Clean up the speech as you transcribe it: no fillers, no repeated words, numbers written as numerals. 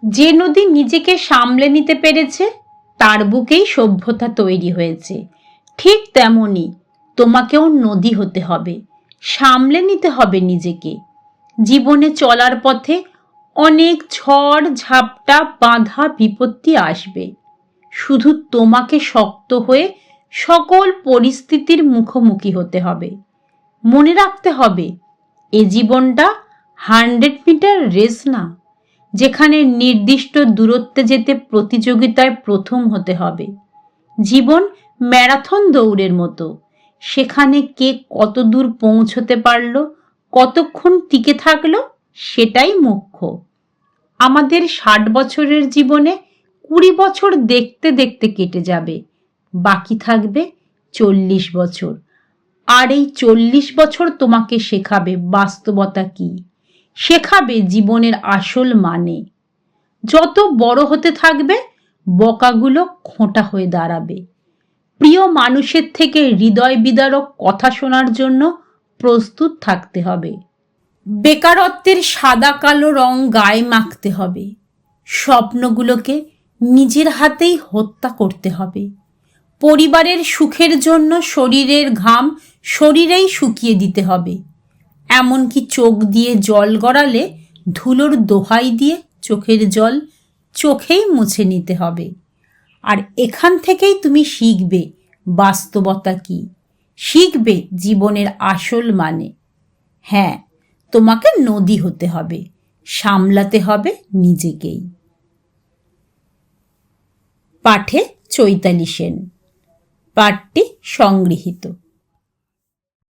যে নদী নিজেকে সামলে নিতে পেরেছে তার বুকেই সভ্যতা তৈরি হয়েছে। ঠিক তেমনই তোমাকেও নদী হতে হবে, সামলে নিতে হবে নিজেকে। জীবনে চলার পথে অনেক ঝড় ঝাপটা বাধা বিপত্তি আসবে, শুধু তোমাকে শক্ত হয়ে সকল পরিস্থিতির মুখোমুখি হতে হবে। মনে রাখতে হবে এ জীবনটা 100 মিটার রেস না, যেখানে নির্দিষ্ট দূরত্বে যেতে প্রতিযোগিতায় প্রথম হতে হবে। জীবন ম্যারাথন দৌড়ের মতো, সেখানে কে কত দূর পৌঁছতে পারল, কতক্ষণ টিকে থাকলো, সেটাই মুখ্য। আমাদের 60 বছরের জীবনে 20 বছর দেখতে দেখতে কেটে যাবে, বাকি থাকবে 40 বছর। আর এই 40 বছর তোমাকে শেখাবে বাস্তবতা কি, শেখাবে জীবনের আসল মানে। যত বড় হতে থাকবে বকাগুলো খোঁটা হয়ে দাঁড়াবে। প্রিয় মানুষের থেকে হৃদয় বিদারক কথা শোনার জন্য প্রস্তুত থাকতে হবে। বেকারত্বের সাদা কালো রং গায়ে মাখতে হবে। স্বপ্নগুলোকে নিজের হাতেই হত্যা করতে হবে। পরিবারের সুখের জন্য শরীরের ঘাম শরীরেই শুকিয়ে দিতে হবে। এমনকি চোখ দিয়ে জল গড়ালে ধুলোর দোহাই দিয়ে চোখের জল চোখেই মুছে নিতে হবে। আর এখান থেকেই তুমি শিখবে বাস্তবতা কি, শিখবে জীবনের আসল মানে। হ্যাঁ, তোমাকে নদী হতে হবে, সামলাতে হবে নিজেকেই। পাঠে চৈতালি সেন। পাঠটি সংগৃহীত।